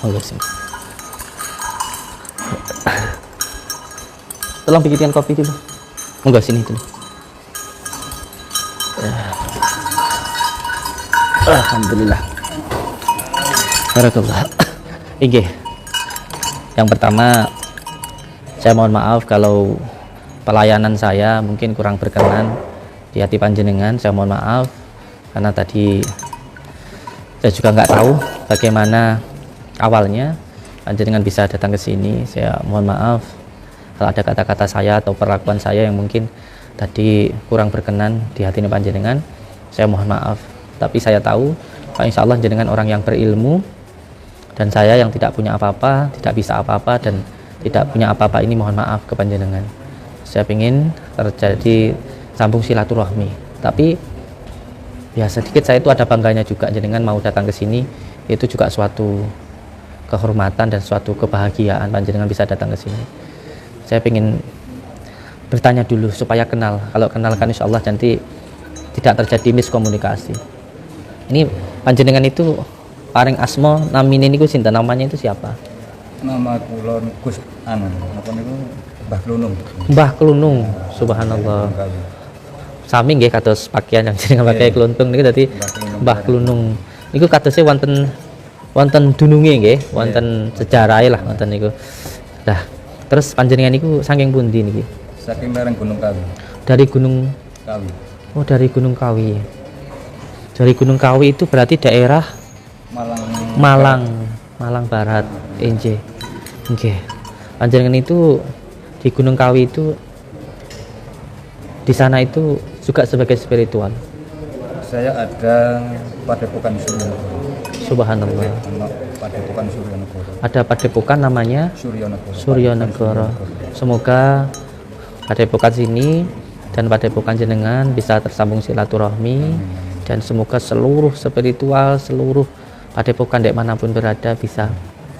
Monggo sini. Tolong bikinkan kopi dulu. Monggo sini dulu. Alhamdulillah. Barakallah. Oke. Yang pertama, saya mohon maaf kalau pelayanan saya mungkin kurang berkenan di hati panjenengan. Saya mohon maaf karena tadi saya juga nggak tahu bagaimana awalnya panjenengan bisa datang ke sini. Saya mohon maaf kalau ada kata-kata saya atau perlakuan saya yang mungkin tadi kurang berkenan di hati panjenengan. Saya mohon maaf, tapi saya tahu insya Allah jenengan orang yang berilmu dan saya yang tidak punya apa-apa, tidak bisa apa-apa dan tidak punya apa-apa ini mohon maaf ke panjenengan. Saya ingin terjadi sambung silaturahmi, tapi ya sedikit saya itu ada bangganya juga jenengan mau datang ke sini, itu juga suatu kehormatan dan suatu kebahagiaan panjenengan bisa datang ke sini. Saya ingin bertanya dulu supaya kenal. Kalau kenal kan insya Allah nanti tidak terjadi miskomunikasi. Ini panjenengan itu paring asma namine niku sinten, namanya itu siapa? Nama kula Gus anu napa niku Mbah Klunung. Mbah Klunung. Subhanallah. Sami nggih kados pakaian yang jenengan pakai kluntung niku dadi Mbah Klunung. Niku kadose wonten dununge nggih, wonten sejarahe lah wonten niku. Nah, terus panjenengan niku saking pundi niki? Saking lereng Gunung Kawi. Dari Gunung Kawi. Oh, dari Gunung Kawi. Dari Gunung Kawi itu berarti daerah Malang Barat. Nggih. Nggih. Panjenengan itu di Gunung Kawi itu di sana itu juga sebagai spiritual. Saya ada Padepokan Suryanegara. Subhanallah. Padepokan Suryanegara. Ada padepokan namanya Suryanegara. Semoga padepokan sini dan padepokan jenengan bisa tersambung silaturahmi dan semoga seluruh spiritual, seluruh padepokan dek manapun berada bisa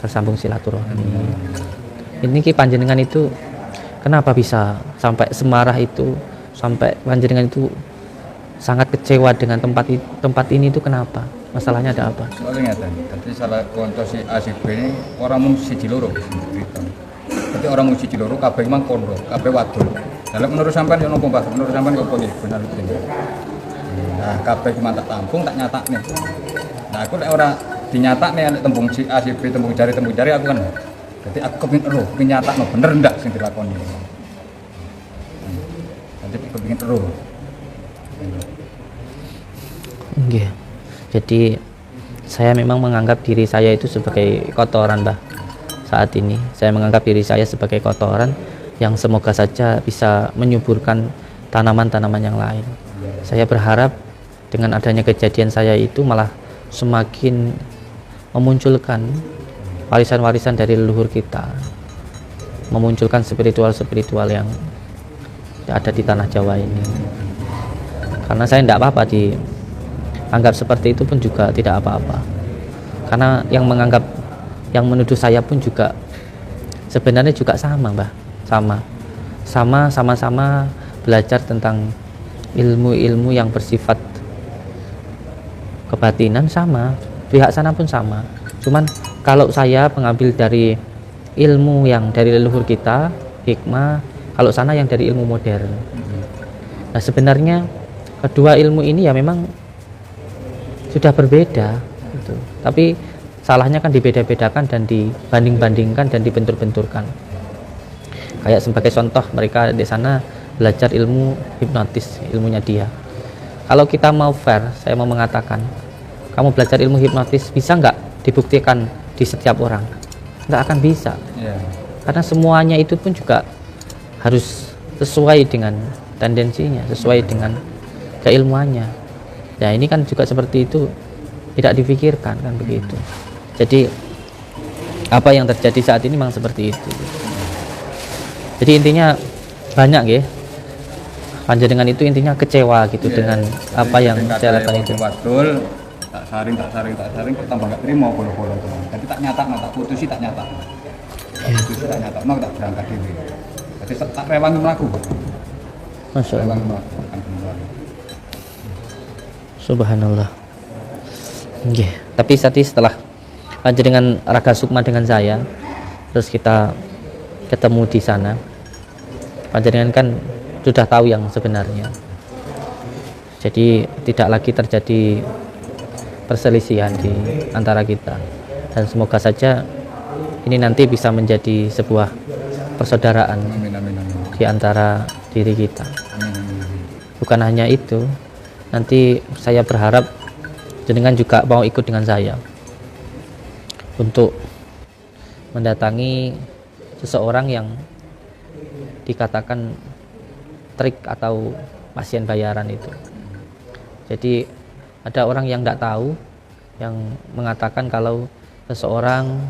tersambung silaturahmi. Ini ki panjenengan itu kenapa bisa sampai semarah itu, sampai panjenengan itu sangat kecewa dengan tempat ini itu kenapa? Masalahnya ada apa? Soalnya ngeten, dadi salah konco si ACB ini orang mung siji loro. Dadi orang mung siji loro kabeh mang kondo, kabeh wadul. Dalam menurut sampean yo nopo Mbah? Menurut sampean opo nggih benar itu? Nah, kabeh cuma tak tampung, tak nyatakne. Nah, aku nek ora dinyatakne nek tembung si ACB tembung jari aku kan. Dadi aku kepengin ero, kepengin nyatakno bener ndak sing dilakoni. Nanti kepengin ero. Nggih. Jadi saya memang menganggap diri saya itu sebagai kotoran, Mbah. Saat ini saya menganggap diri saya sebagai kotoran yang semoga saja bisa menyuburkan tanaman-tanaman yang lain. Saya berharap dengan adanya kejadian saya itu malah semakin memunculkan warisan-warisan dari leluhur kita, memunculkan spiritual-spiritual yang ada di tanah Jawa ini. Karena saya tidak apa-apa dianggap seperti itu pun juga tidak apa-apa. Karena yang menuduh saya pun juga sebenarnya juga sama, Mbah. Sama-sama belajar tentang ilmu-ilmu yang bersifat kebatinan, sama pihak sana pun sama. Cuman kalau saya mengambil dari ilmu yang dari leluhur kita, hikmah, kalau sana yang dari ilmu modern. Nah, sebenarnya kedua ilmu ini ya memang sudah berbeda gitu. Tapi salahnya kan dibeda-bedakan dan dibanding-bandingkan dan dibentur-benturkan. Kayak sebagai contoh mereka di sana belajar ilmu hipnotis, ilmunya dia. Kalau kita mau fair, saya mau mengatakan, kamu belajar ilmu hipnotis bisa nggak dibuktikan di setiap orang? Nggak akan bisa. Karena semuanya itu pun juga harus sesuai dengan tendensinya, sesuai dengan keilmuannya. Ya ini kan juga seperti itu, tidak dipikirkan kan begitu. Jadi apa yang terjadi saat ini memang seperti itu. Jadi intinya banyak ya, panjenengan itu intinya kecewa gitu dengan apa yang saya lakukan itu. Wadul, tak saring, tambah nggak terima bolo-bolo itu. Jadi tak nyata, tak putusi tak nyata. Putusi tak nyata, tak berangkat diri. Jadi tak rewangi melaku. Masya Allah. Subhanallah. Tapi setelah panjenengan Raga Sukma dengan saya, terus kita ketemu di sana, panjenengan kan sudah tahu yang sebenarnya. Jadi tidak lagi terjadi perselisihan di antara kita, dan semoga saja ini nanti bisa menjadi sebuah persaudaraan Amin, amin, amin. di antara diri kita. Amin, amin, amin. Bukan hanya itu, nanti saya berharap jenengan juga mau ikut dengan saya untuk mendatangi seseorang yang dikatakan trik atau pasien bayaran itu. Jadi ada orang yang tidak tahu, yang mengatakan kalau seseorang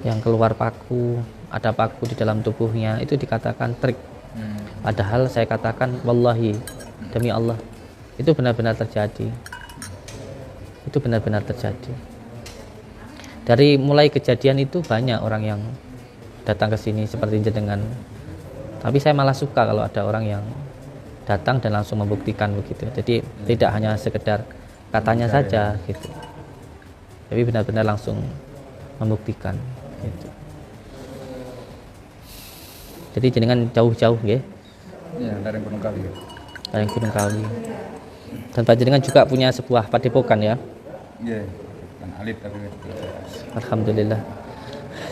yang keluar paku, ada paku di dalam tubuhnya, itu dikatakan trik. Padahal saya katakan wallahi, demi Allah, itu benar-benar terjadi. Itu benar-benar terjadi. Dari mulai kejadian itu banyak orang yang datang ke sini seperti jenengan. Tapi saya malah suka kalau ada orang yang datang dan langsung membuktikan begitu. Jadi tidak hanya sekedar katanya saja gitu. Tapi benar-benar langsung membuktikan gitu. Jadi jenengan jauh-jauh nggih. Iya, dari Gunung Kawi. Dari Gunung Kawi. Dan panjenengan juga punya sebuah padepokan ya. Iya, kan alit tapi Alhamdulillah.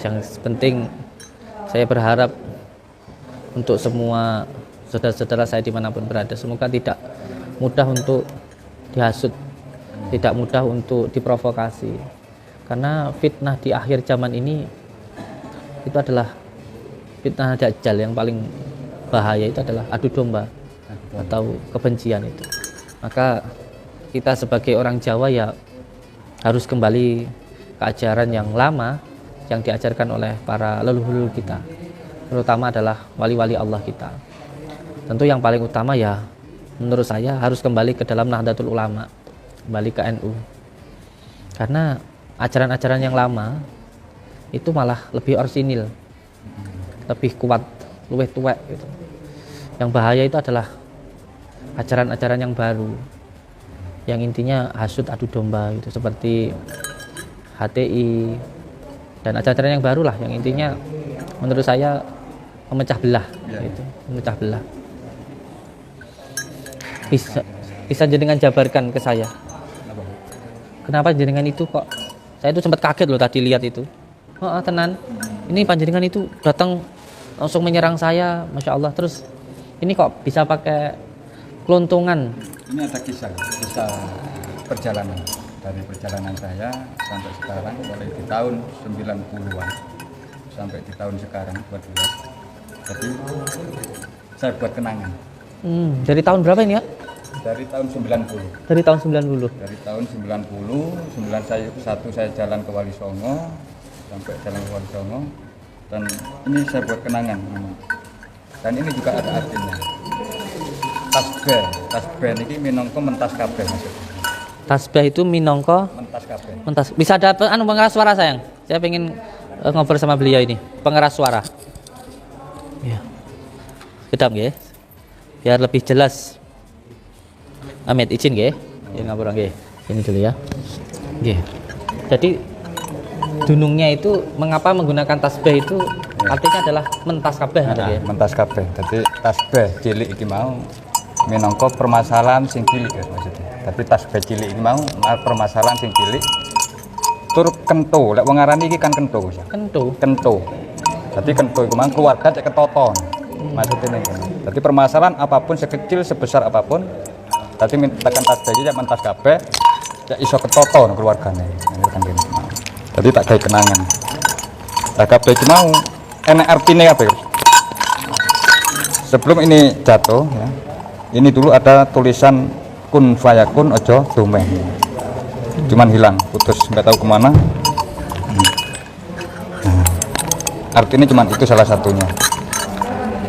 Yang penting saya berharap untuk semua saudara-saudara saya dimanapun berada, semoga tidak mudah untuk dihasut, tidak mudah untuk diprovokasi, karena fitnah di akhir zaman ini itu adalah fitnah Dajjal. Yang paling bahaya itu adalah adu domba atau kebencian itu. Maka kita sebagai orang Jawa ya harus kembali ke ajaran yang lama yang diajarkan oleh para leluhur kita, terutama adalah wali-wali Allah kita. Tentu yang paling utama ya menurut saya harus kembali ke dalam Nahdlatul Ulama, kembali ke NU. Karena ajaran-ajaran yang lama itu malah lebih orsinil, lebih kuat, lebih tuwek gitu. Yang bahaya itu adalah ajaran-ajaran yang baru, yang intinya hasut adu domba gitu, seperti HTI dan ajaran-ajaran yang baru lah, yang intinya menurut saya memecah belah gitu, memecah belah. Bisa jenengan jabarkan ke saya kenapa jenengan itu kok, saya itu sempat kaget loh tadi lihat itu. Tenan, ini panjenengan itu datang langsung menyerang saya, Masya Allah. Terus ini kok bisa pakai keluntungan? ini ada kisah perjalanan dari perjalanan saya sampai sekarang, mulai di tahun 90-an sampai di tahun sekarang 22. Jadi saya buat kenangan. Dari tahun berapa ini ya? Dari tahun 90. Dari tahun 90. Dari tahun 91 saya jalan ke Wali Songo, sampai jalan ke Wali Songo, dan ini saya buat kenangan. Dan ini juga ada artinya. Tasbih ini minangka mentas kabeh maksudnya. Tasbih itu minangka Mentas kabeh. mentas. Bisa ada pengeras suara sayang? Saya pengen ngobrol sama beliau ini, pengeras suara. Ya. Kedap nggih. Biar lebih jelas. Amit izin nggih. Ya ngapura nggih. Ini dulu ya. Nggih. Jadi dunungnya itu mengapa menggunakan tasbih itu artinya adalah mentas kabeh nggih. Mentas kabeh. Jadi tasbih cilik iki mau minangka permasalahan sing cilik ya maksudnya. Tapi tasbih cilik iki mau permasalahan sing cilik tur kento. Lek wong ngarani iki kan kento. Kento. Jadi kento iku mang keluarga cek ketoton. Maksudnya ini. Jadi permasalahan apapun sekecil sebesar apapun, tadi tekan tasbih iki mentas kabeh ya iso ketoton keluargane. Jadi tak gawe kenangan. Lah kabeh iki mau enek artine kabeh. Sebelum ini jatuh ya. Ini dulu ada tulisan kun fayakun ojo domeh. Cuman hilang, putus, nggak tahu kemana. Artinya cuman itu salah satunya.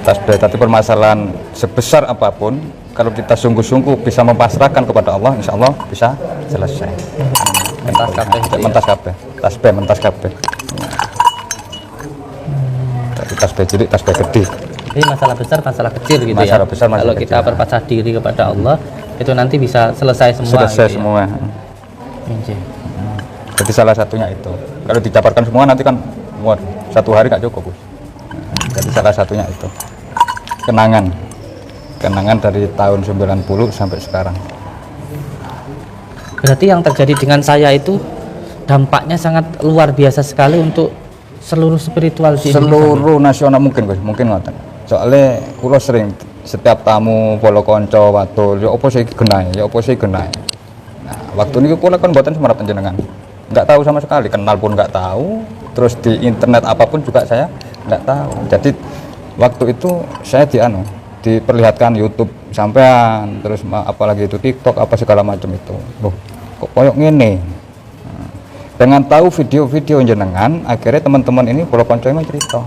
Tasbih, tapi permasalahan sebesar apapun, kalau kita sungguh-sungguh bisa mempasrahkan kepada Allah, insya Allah bisa selesai. Mentas kabeh. Mentas kabeh. Tasbih mentas kabeh. Tapi tasbih cilik, tasbih gede. Jadi masalah besar, masalah kecil gitu Masalah ya. besar, masalah kalau kita kecil. berpasrah diri kepada Allah, itu nanti bisa selesai semua. Selesai gitu ya. semua. Injih. Jadi salah satunya itu. Kalau dijabarkan semua nanti kan wah, satu hari nggak cukup, Gus. Jadi salah satunya itu. Kenangan dari tahun 90 sampai sekarang. Berarti yang terjadi dengan saya itu dampaknya sangat luar biasa sekali untuk seluruh spiritual di Indonesia. Seluruh nasional mungkin, Gus, mungkin ngoten. Soalnya kula sering setiap tamu polo konco watul, ya opo sih genai, ya opo sih genai. Nah, waktu ini kula kan mboten semerap panjenengan. Nggak tahu sama sekali, kenal pun nggak tahu, terus di internet apapun juga saya nggak tahu. Jadi waktu itu saya diperlihatkan YouTube sampean, terus apalagi itu TikTok apa segala macam itu. Loh, kok koyok ngene. Nah, dengan tahu video-video jenengan, akhirnya teman-teman ini polo konco emang cerita.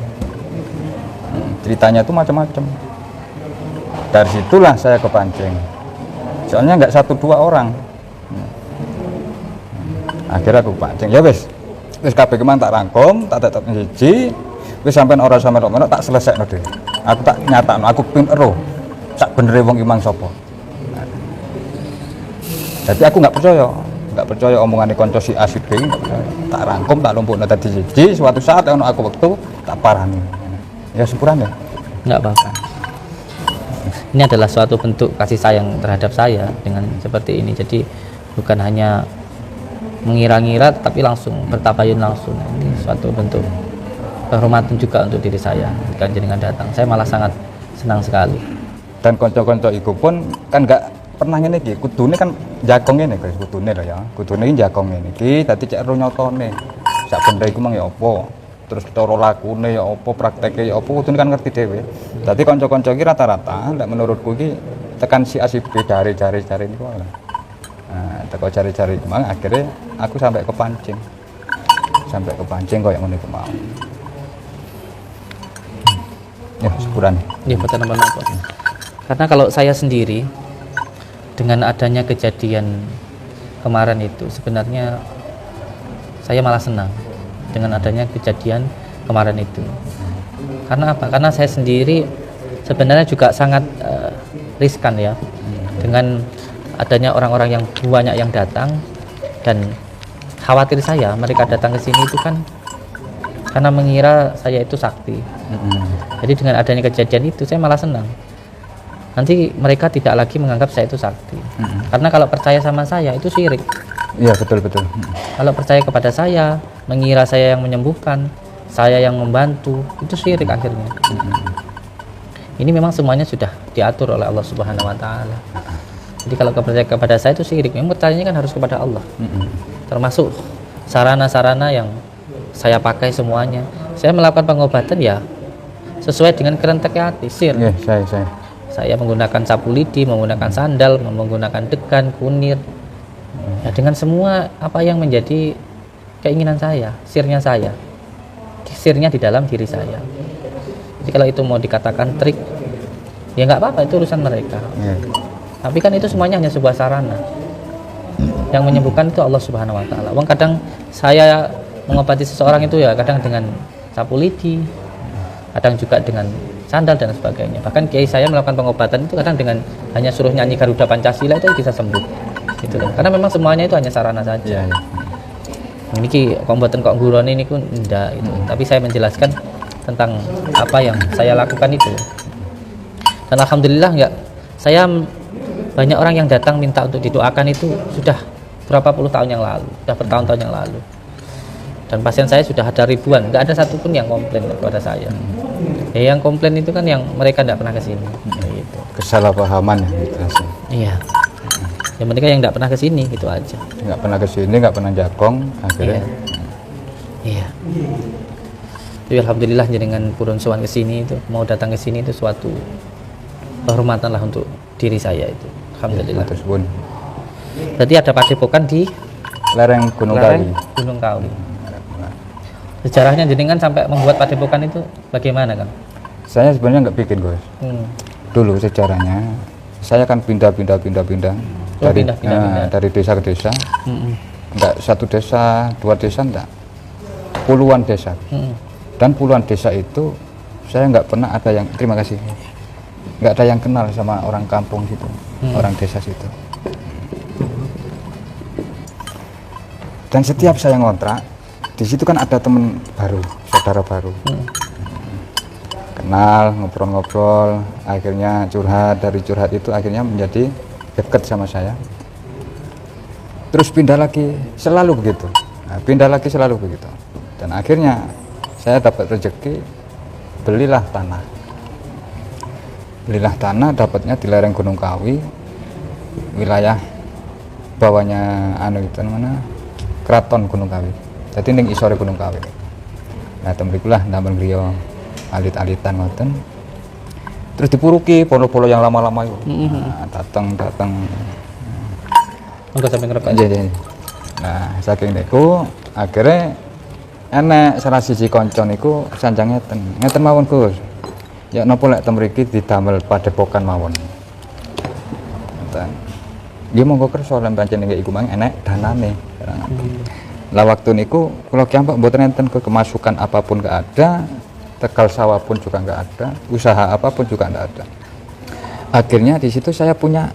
Ceritanya itu macam-macam. Dari situlah saya kepancing. Soalnya nggak 1-2 orang. Akhirnya aku pancing, ya wis kabeh kemang tak rangkum, tak tetep siji, wis sampean ora sampe tok tak selesekno dhewe. Aku tak nyatakno, aku pin ero sak benere wong imang sapa. Jadi aku nggak percaya omongannya konco si A si B, nggak percaya. Tak rangkum, tak lumpukno dadi siji, suatu saat ono aku waktu tak parani. Ya sepurane. Nggak apa-apa. Ini adalah suatu bentuk kasih sayang terhadap saya dengan seperti ini. Jadi bukan hanya mengira-ngira tapi langsung bertabayun langsung. Ini suatu bentuk penghormatan juga untuk diri saya ketika jenengan datang. Saya malah sangat senang sekali. Dan konco-konco iku pun kan nggak pernah ngene iki, kudune kan jagong ngene guys, kudune lho ya. Kudune iki jagong ngene iki, dadi cek ro nyotone. Sak benda iku mang ya apa? Terus cara lakune ya apa, prakteke ya apa, kudune kan ngerti dhewe. Dadi konco-konco iki rata-rata lek menurutku iki tekan si A si B jare-jare niku. Nah, teko cari-cari kemang akhirnya aku sampai kepancing kayak ngono iku mau. Ya, syukuran. Ya, betul napa-napa. Karena kalau saya sendiri dengan adanya kejadian kemarin itu sebenarnya saya malah senang dengan adanya kejadian kemarin itu. Karena apa? Karena saya sendiri sebenarnya juga sangat riskan ya dengan adanya orang-orang yang banyak yang datang, dan khawatir saya mereka datang ke sini itu kan karena mengira saya itu sakti. Jadi dengan adanya kejadian itu saya malah senang. Nanti mereka tidak lagi menganggap saya itu sakti. Karena kalau percaya sama saya itu syirik. Iya, betul. Kalau percaya kepada saya, mengira saya yang menyembuhkan, saya yang membantu, itu syirik akhirnya. Ini memang semuanya sudah diatur oleh Allah Subhanahu wa taala. Jadi kalau percaya kepada saya itu syirik, memang percayanya kan harus kepada Allah. Termasuk sarana-sarana yang saya pakai semuanya. Saya melakukan pengobatan ya sesuai dengan kerentek hati, sir. Saya menggunakan sapu lidi, menggunakan sandal, menggunakan degan, kunir. Ya, dengan semua apa yang menjadi keinginan saya, sirnya saya. Sirnya di dalam diri saya. Jadi kalau itu mau dikatakan trik, ya nggak apa-apa, itu urusan mereka. Tapi kan itu semuanya hanya sebuah sarana. Yang menyembuhkan itu Allah Subhanahu wa taala. Wong kadang saya mengobati seseorang itu ya kadang dengan sapu lidi, kadang juga dengan sandal dan sebagainya. Bahkan kiai saya melakukan pengobatan itu kadang dengan hanya suruh nyanyi Garuda Pancasila itu bisa sembuh. Gitu loh. Karena memang semuanya itu hanya sarana saja. Ini pembuatan kok gurone ini pun enggak itu. Tapi saya menjelaskan tentang apa yang saya lakukan itu. Dan alhamdulillah ya, saya banyak orang yang datang minta untuk didoakan itu sudah berapa puluh tahun yang lalu, sudah bertahun-tahun yang lalu. Dan pasien saya sudah ada ribuan, nggak ada satupun yang komplain kepada saya. Ya, yang komplain itu kan yang mereka tidak pernah ke sini. Gitu. Kesalahpahaman ya gitu. Iya. Yang mereka yang tidak pernah ke sini gitu aja. Nggak pernah ke sini, nggak pernah jagong, akhirnya. Iya. Jadi alhamdulillah dengan purun sowan ke sini itu, mau datang ke sini itu suatu kehormatan lah untuk diri saya itu. Alhamdulillah. Ya, berarti ada padepokan di lereng Gunung Kawi. Sejarahnya jenengan sampai membuat padepokan itu bagaimana, Kang? Saya sebenarnya nggak bikin, Gus. Dulu sejarahnya saya kan pindah dari desa ke desa. Enggak satu desa, 2 desa enggak. Puluhan desa. Dan puluhan desa itu saya nggak pernah ada yang, terima kasih, nggak ada yang kenal sama orang kampung situ, orang desa situ. Dan setiap saya ngontrak, di situ kan ada teman baru, saudara baru. Kenal, ngobrol-ngobrol, akhirnya curhat, dari curhat itu akhirnya menjadi dekat sama saya. Terus pindah lagi, selalu begitu. Nah, pindah lagi selalu begitu. Dan akhirnya saya dapat rezeki, belilah tanah. Belilah tanah, dapatnya di lereng Gunung Kawi, wilayah bawahnya itu mana? Keraton Gunung Kawi. Jadi ning isore Gunung Kawi. Nah, temrikulah ndamel griya alit-alitan ngoten. Terus dipuruki polo-polo yang lama-lama itu. Nah, datang. Enggak sampai ngerep. Nah, saking niku akhirnya enek salah siji kanca niku sanjang ngeten mawon Gus. Ya napa lek temriki didamel padepokan mawon. Ngoten. Dia monggo kersa lan pancen nggih iku mang enek danane. Lah waktu niku kula kiampak mboten enten kemasukan apapun gak ada, tegal sawah pun juga nggak ada, usaha apapun juga nggak ada. Akhirnya di situ saya punya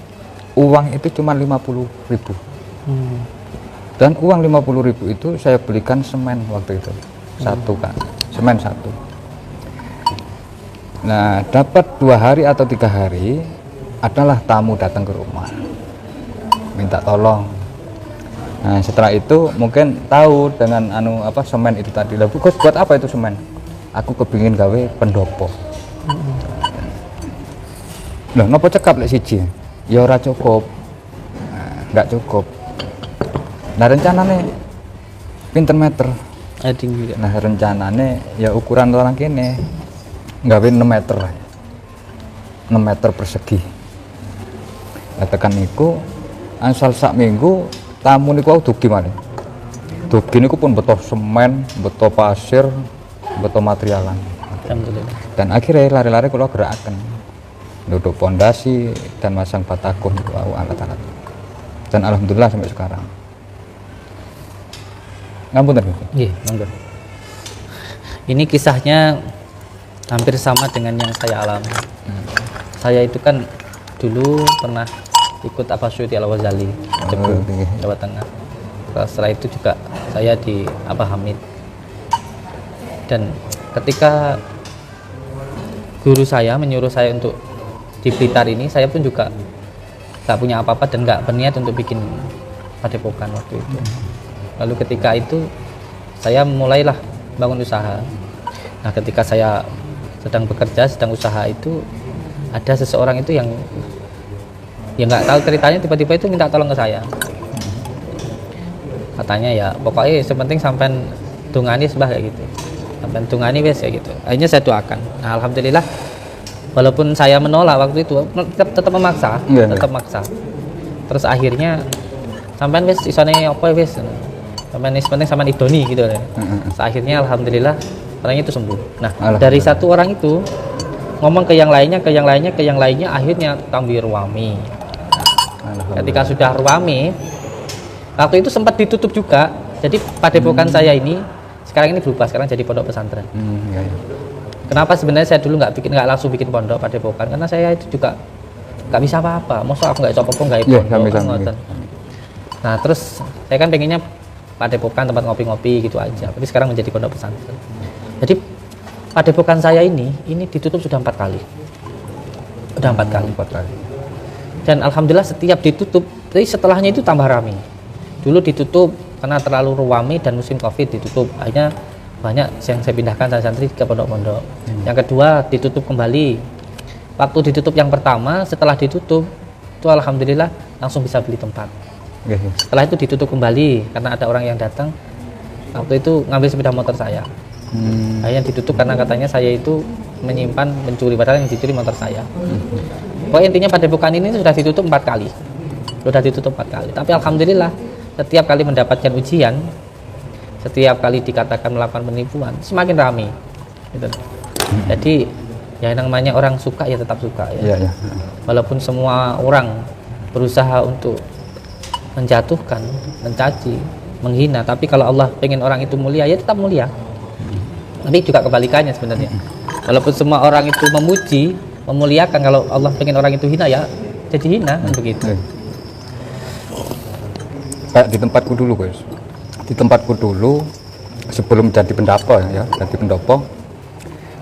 uang itu cuma 50.000. Dan uang 50.000 itu saya belikan semen waktu itu. Satu kan, semen satu. Nah, dapat 2 hari atau 3 hari adalah tamu datang ke rumah. Minta tolong. Nah, setelah itu mungkin tahu dengan semen itu tadi. Lah, Gus, buat apa itu semen? Aku kepingin gawe pendopo. Loh, nopo cekap lek siji? Ya ora cukup. Nah, enggak cukup. Nah, rencanane pinten meter? Tinggi. Nah, rencanane ya ukuran orang kene gawe 6 meter. 6 meter persegi. Nah, tekan niku asal sak minggu tamu niku dugi malih. Dugi niku pun beto semen, beto pasir, beto materialan. Alhamdulillah. Dan akhirnya lari-lari kula gerakaken. Duduk pondasi dan masang batako niku alat-alat. Dan alhamdulillah sampai sekarang. Ngapunten. Nggih, monggo. Ini kisahnya hampir sama dengan yang saya alami. Saya itu kan dulu pernah ikut Syuuti Al-Ghazali, Jawa Tengah. Setelah itu juga saya di Hamid. Dan ketika guru saya menyuruh saya untuk di Blitar ini, saya pun juga nggak punya apa-apa dan nggak berniat untuk bikin padepokan waktu itu. Lalu ketika itu saya mulailah bangun usaha. Nah, ketika saya sedang bekerja, sedang usaha itu ada seseorang itu yang nggak tahu ceritanya, tiba-tiba itu minta tolong ke saya. Katanya ya pokoknya sepenting sampean dungani sebah kayak gitu, sampean dungani wes kayak gitu. Akhirnya saya doakan. Nah, alhamdulillah walaupun saya menolak waktu itu tetap memaksa, tetap maksa. Terus akhirnya sampean wes isone apa wes, sampean penting sampean idoni gitu ya. Akhirnya alhamdulillah orangnya itu sembuh. Nah, dari satu orang itu ngomong ke yang lainnya, akhirnya tambah ruami. Ketika sudah ruami, waktu itu sempat ditutup juga. Jadi padepokan saya ini sekarang ini berubah, sekarang jadi pondok pesantren. Kenapa sebenarnya saya dulu nggak langsung bikin pondok padepokan? Karena saya itu juga nggak bisa apa-apa. Masa aku nggak coba nggak pondok. Nah, terus saya kan pengennya padepokan tempat ngopi-ngopi gitu aja. Tapi sekarang menjadi pondok pesantren. Jadi padepokan saya ini ditutup sudah 4 kali. Sudah 4 kali. Dan alhamdulillah setiap ditutup, tapi setelahnya itu tambah ramai. Dulu ditutup karena terlalu ruami dan musim Covid ditutup. Akhirnya banyak yang saya pindahkan santri ke pondok-pondok. Yang kedua ditutup kembali. Waktu ditutup yang pertama, setelah ditutup itu alhamdulillah langsung bisa beli tempat. Setelah itu ditutup kembali karena ada orang yang datang. Waktu itu ngambil sepeda motor saya. Akhirnya ditutup karena katanya saya itu mencuri, padahal yang dicuri motor saya. Pokoknya intinya padepokan ini sudah ditutup 4 kali. Tapi alhamdulillah setiap kali mendapatkan ujian, setiap kali dikatakan melakukan penipuan, semakin ramai. Gitu. Jadi ya namanya orang suka ya tetap suka ya. Walaupun semua orang berusaha untuk menjatuhkan, mencaci, menghina, tapi kalau Allah pengen orang itu mulia ya tetap mulia. Tapi juga kebalikannya sebenarnya. Walaupun semua orang itu memuji, memuliakan, kalau Allah pengen orang itu hina ya jadi hina, begitu. Kayak di tempatku dulu guys, di di tempatku dulu sebelum jadi pendopo ya, jadi pendopo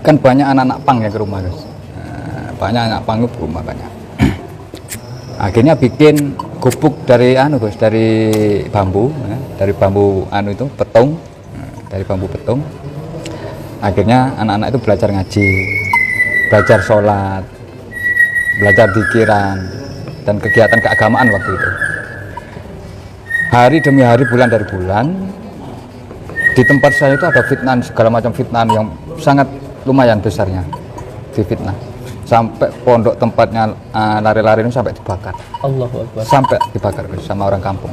kan banyak anak-anak pang yang ke rumah guys. Nah, banyak anak pang ke rumah banyak. Akhirnya bikin gubuk dari guys, dari bambu ya, dari bambu itu petung, dari bambu petung. Akhirnya anak-anak itu belajar ngaji, belajar sholat, belajar dzikiran dan kegiatan keagamaan waktu itu. Hari demi hari, bulan dari bulan, di tempat saya itu ada fitnah, segala macam fitnah yang sangat lumayan besarnya, di fitnah. Sampai pondok tempatnya lari-lari ini sampai dibakar. Allahu Akbar. Sampai dibakar sama orang kampung.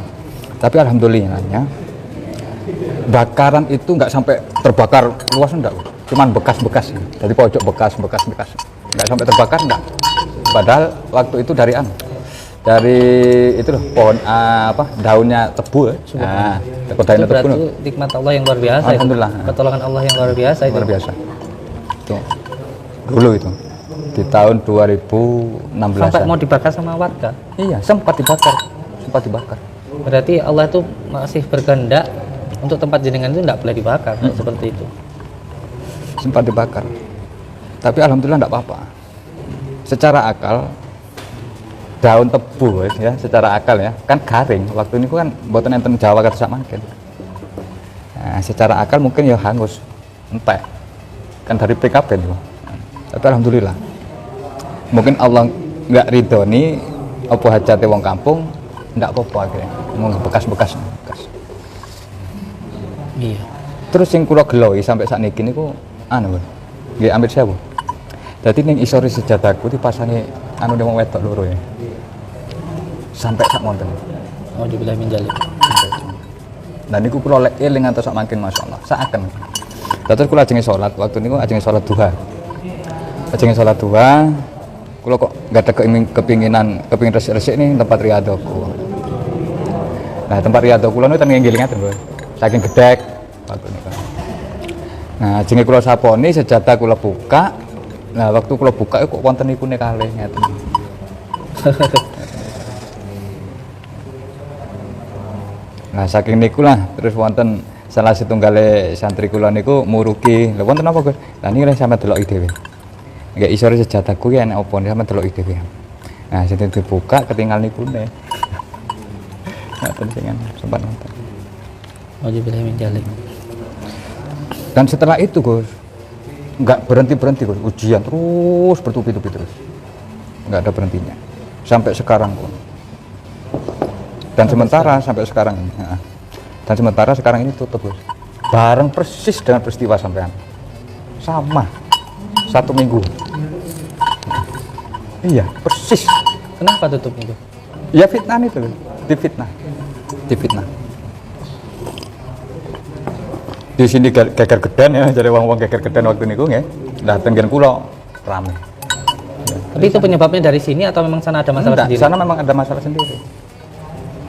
Tapi alhamdulillahnya bakaran itu nggak sampai terbakar luas, enggak, cuman bekas-bekas dari pojok, bekas nggak sampai terbakar, enggak. Padahal waktu itu dari itu loh, pohon daunnya tebu ya. Itu berarti nikmat Allah yang luar biasa. Alhamdulillah. Pertolongan Allah yang luar biasa itu. Luar biasa. Itu dulu itu di tahun 2016. Sampai mau dibakar sama warga. Iya, sempat dibakar. Berarti Allah itu masih berkehendak untuk tempat jenengan itu tidak boleh dibakar, seperti itu. Sempat dibakar. Tapi alhamdulillah enggak apa-apa. Secara akal daun tebu ya, secara akal ya, kan garing. Waktu ini kan mboten enten Jawa kata sak mangken. Nah, secara akal mungkin ya hangus, entek. Kan dari PKB itu. Tapi alhamdulillah. Mungkin Allah nggak ridhoni apa hajate wong kampung, ndak apa-apa akhirnya. Mau bekas-bekas. Iya. Terus sing kula geloi sampai sakniki niku nggih Amir Sewu. Dadi ning isore sejadaku dipasani wong wedok loro ya. Sampai sak monten. Oh, dibilang menjalin. Nah niku kula lek eling ngantos sak mangkin masyaallah. Saaken. Terus kula ajenge salat, waktu niku ajenge salat duha. Kula kok nggak ada kepingin resik-resik nih tempat riyadoku. Nah tempat riyadoku kula niku ten ngeling-ngelingaken lho. Saking gedek waktu niku. Nah ajenge kula saponi sejadah kula buka. Nah waktu kula buka kok wonten ikune kalih ngeten. Nah saking niku lah terus wonten salah setunggale santri kula niku muruki. Lha wonten apa, Gus? Lah niki sampe deloki dhewe. Nggak isore sejadahku ya enak opo sampe deloki dhewe. Nah sing dibuka ketinggal nikune. Ngaten sing sempat nonton. Oh, dibilang menjalin. Dan setelah itu, Gus, nggak berhenti Gus, ujian terus bertubi-tubi terus. Nggak ada berhentinya. Sampai sekarang pun. Dan sementara sampai sekarang ini. Dan sementara sekarang ini tutup, Gus. Bareng persis dengan peristiwa sampean. Sama. 1 minggu. Iya, persis. Kenapa tutup itu? Ya fitnah itu, difitnah. Di sini geger geden ya, jadi wong-wong geger geden waktu niku nggih. Lah tenggen kula rame. Tapi itu penyebabnya dari sini atau memang sana ada masalah sendiri? Di sana memang ada masalah sendiri.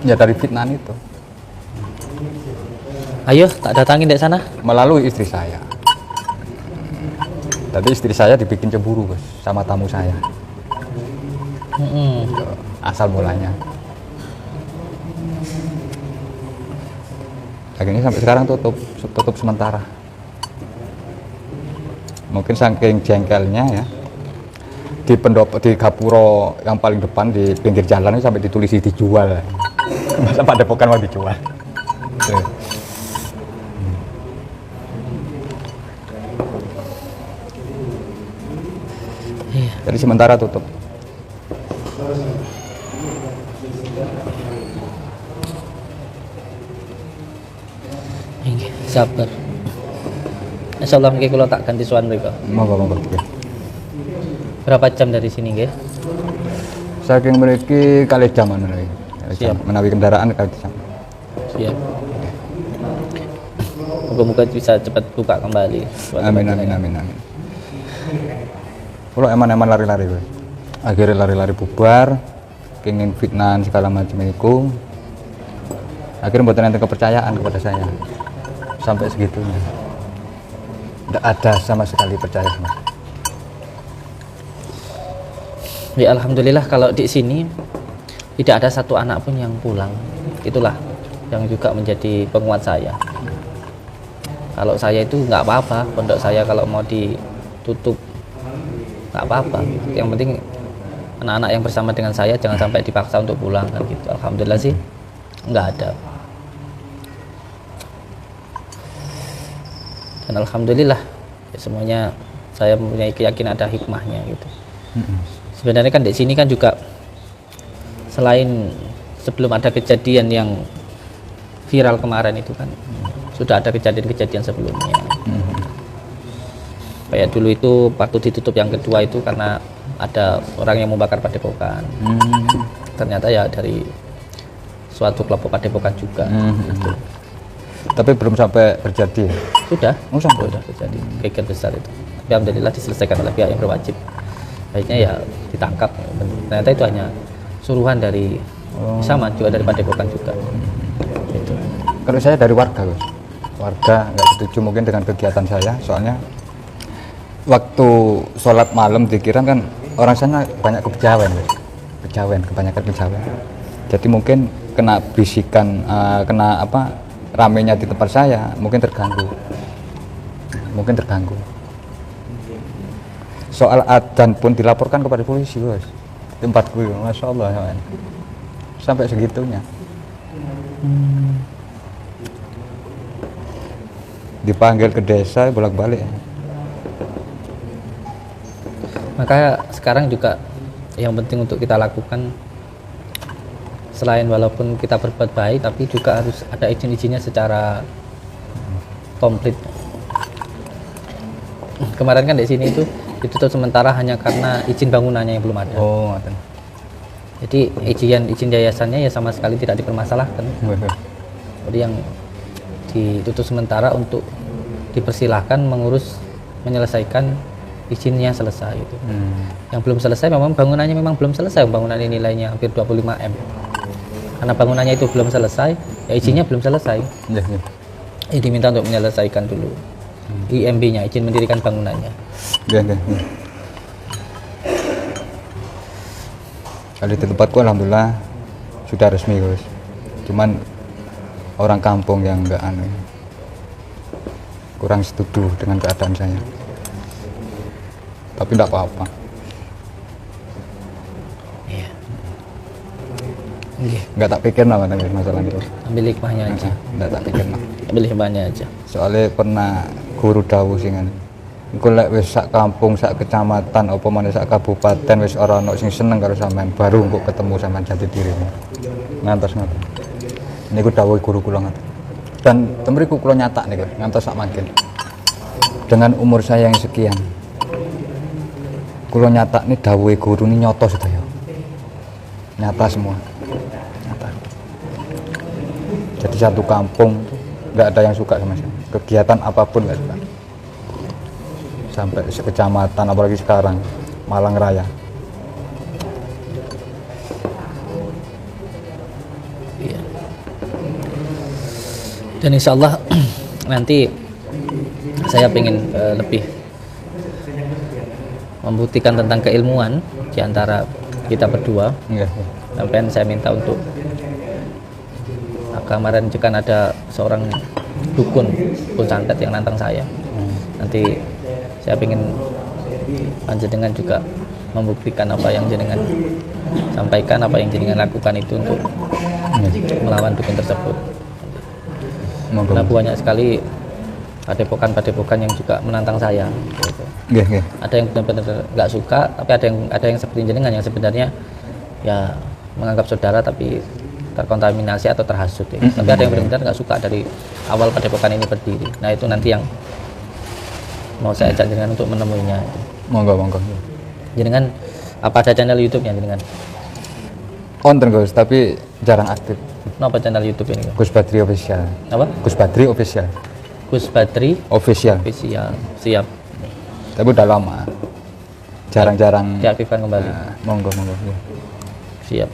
Ya dari fitnah itu. Ayo, tak datangin dari sana. Melalui istri saya. Tadi istri saya dibikin cemburu, Bos, sama tamu saya. Asal mulanya. Akhirnya sampai sekarang tutup sementara. Mungkin saking jengkelnya ya. Di pendopo, di gapuro yang paling depan di pinggir jalan itu sampai ditulisi dijual. Masa padepokan mau dijual. Jadi sementara tutup. Sabar. Insyaallah nggih kula tak ganti sowan mriko. Monggo. Berapa jam dari sini nggih? Saking mriki kalih jam menawi. Siap. Menawi kendaraan kalih jam. Siap. Moga-moga bisa cepat buka kembali. Amin. Kalau eman lari-lari gue. Akhirnya lari-lari bubar, kenging fitnah segala macam itu. Akhirnya buat nanti kepercayaan kepada saya. Sampai segitunya. Tidak ada sama sekali percaya sama saya. Ya alhamdulillah kalau di sini tidak ada satu anak pun yang pulang. Itulah yang juga menjadi penguat saya. Kalau saya itu nggak apa-apa, pondok saya kalau mau ditutup nggak apa-apa. Yang penting anak-anak yang bersama dengan saya jangan sampai dipaksa untuk pulang kan gitu. Alhamdulillah sih nggak ada. Dan alhamdulillah ya, semuanya saya mempunyai keyakinan ada hikmahnya gitu. Sebenarnya kan di sini kan juga selain sebelum ada kejadian yang viral kemarin itu kan sudah ada kejadian-kejadian sebelumnya. Kayak dulu itu waktu ditutup yang kedua itu karena ada orang yang membakar padepokan. Ternyata ya dari suatu kelompok padepokan juga. Gitu. Tapi belum sampai terjadi. Sudah Sampai. terjadi geger besar itu. Tapi alhamdulillah diselesaikan oleh pihak yang berwajib. Akhirnya ya ditangkap. Ternyata itu hanya suruhan dari sama juga dari padepokan juga. Gitu. Kalau saya dari warga, Gus. Warga nggak setuju mungkin dengan kegiatan saya, soalnya waktu sholat malam dikira kan orang sana banyak kejawen, Gus. Kebanyakan kejawen. Jadi mungkin kena bisikan, kena apa ramenya di tempat saya, mungkin terganggu. Soal adzan pun dilaporkan kepada polisi, Gus. Tempatku, masya Allah, sampai segitunya. Dipanggil ke desa bolak-balik. Maka sekarang juga yang penting untuk kita lakukan, selain walaupun kita berbuat baik, tapi juga harus ada izin-izinnya secara komplit. Kemarin kan di sini itu ditutup sementara hanya karena izin bangunannya yang belum ada. Oh, Jadi izin yayasannya ya sama sekali tidak dipermasalahkan. Jadi yang ditutup sementara untuk dipersilahkan menyelesaikan izinnya selesai itu. Yang belum selesai memang bangunannya memang belum selesai, bangunan ini nilainya hampir 25 M. Karena bangunannya itu belum selesai, ya izinnya belum selesai. Jadi diminta untuk menyelesaikan dulu IMB-nya, izin mendirikan bangunannya. Kalau di tempatku alhamdulillah sudah resmi, Gus. Cuman orang kampung yang enggak kurang setuju dengan keadaan saya. Tapi enggak apa-apa. Iya. Enggak tak pikir lah masalah itu. Ambil hikmahnya aja. Enggak tak pikir lah. Ambil hikmahnya aja. Soalnya pernah guru dawuh sing ngene. Engko lek wis sak kampung, sak kecamatan apa maneh sak kabupaten wis ora ono sing seneng karo sampean, baru engko ketemu sampean jati diri. Ngantos ngoten. Niku dawuh guru kula ngoten. Dan temriku kula nyatak niku ngantos sak mangkin. Dengan umur saya yang sekian, kula nyatak nih dawuhe guru ini nyoto sedaya. Nyata semua. Nyata. Jadi satu kampung nggak ada yang suka sama saya. Kegiatan apapun nggak suka. Sampai sekecamatan, apalagi sekarang Malang Raya. Iya. Dan insya Allah nanti saya ingin lebih membuktikan tentang keilmuan di antara kita berdua. Sampai saya minta untuk kemarin juga ada seorang dukun santet yang nantang saya. Nanti saya ingin panjenengan juga membuktikan apa yang jenengan sampaikan, apa yang jenengan lakukan itu untuk melawan dukun tersebut. Karena banyak sekali padepokan-padepokan yang juga menantang saya. Gitu. Ada yang benar-benar nggak suka, tapi ada yang seperti jenengan yang sebenarnya ya menganggap saudara tapi terkontaminasi atau terhasut. Ya. Tapi ada yang benar-benar nggak suka dari awal padepokan ini berdiri. Nah itu nanti yang mau saya ajak jenengan untuk menemuinya. Monggo. Jenengan apa ada channel YouTube-nya jenengan? Konten, Gus, tapi jarang aktif. Apa channel YouTube ini? Gus Badri Official. Apa? Gus Badri Official. Gus Badri Official. Siap. Tapi udah lama. Jarang-jarang diaktifkan kembali. Monggo. Siap.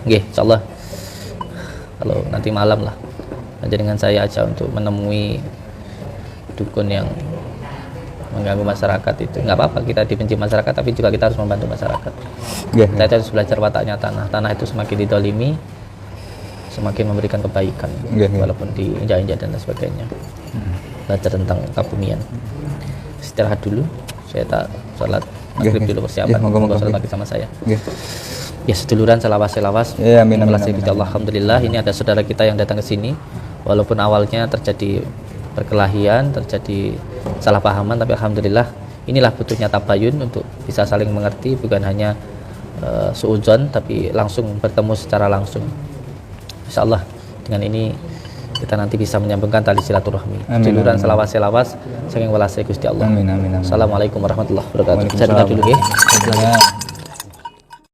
Oke, insyaallah. Kalau nanti malam lah. Dengan saya aja untuk menemui dukun yang mengganggu masyarakat itu nggak apa-apa, kita dibenci masyarakat tapi juga kita harus membantu masyarakat. Kita harus belajar wataknya tanah itu semakin didolimi semakin memberikan kebaikan, walaupun diinjak-injak dan lain sebagainya. Belajar tentang kebumian. Istirahat dulu, saya tak sholat maghrib dulu persiapan, monggo sholat maghrib sama saya. Ya, seduluran selawas. Ya, amin. Alhamdulillah, ini ada saudara kita yang datang ke sini, walaupun awalnya terjadi perkelahian, terjadi salah pahaman, tapi alhamdulillah inilah butuhnya tabayun untuk bisa saling mengerti, bukan hanya suudzon, tapi langsung bertemu secara langsung. Insyaallah dengan ini kita nanti bisa menyambungkan tali silaturahmi. Seduluran selawas saking welas Gusti Allah. Amin. Assalamualaikum warahmatullahi wabarakatuh. Waalaikumsalam. Saya dulu nggih.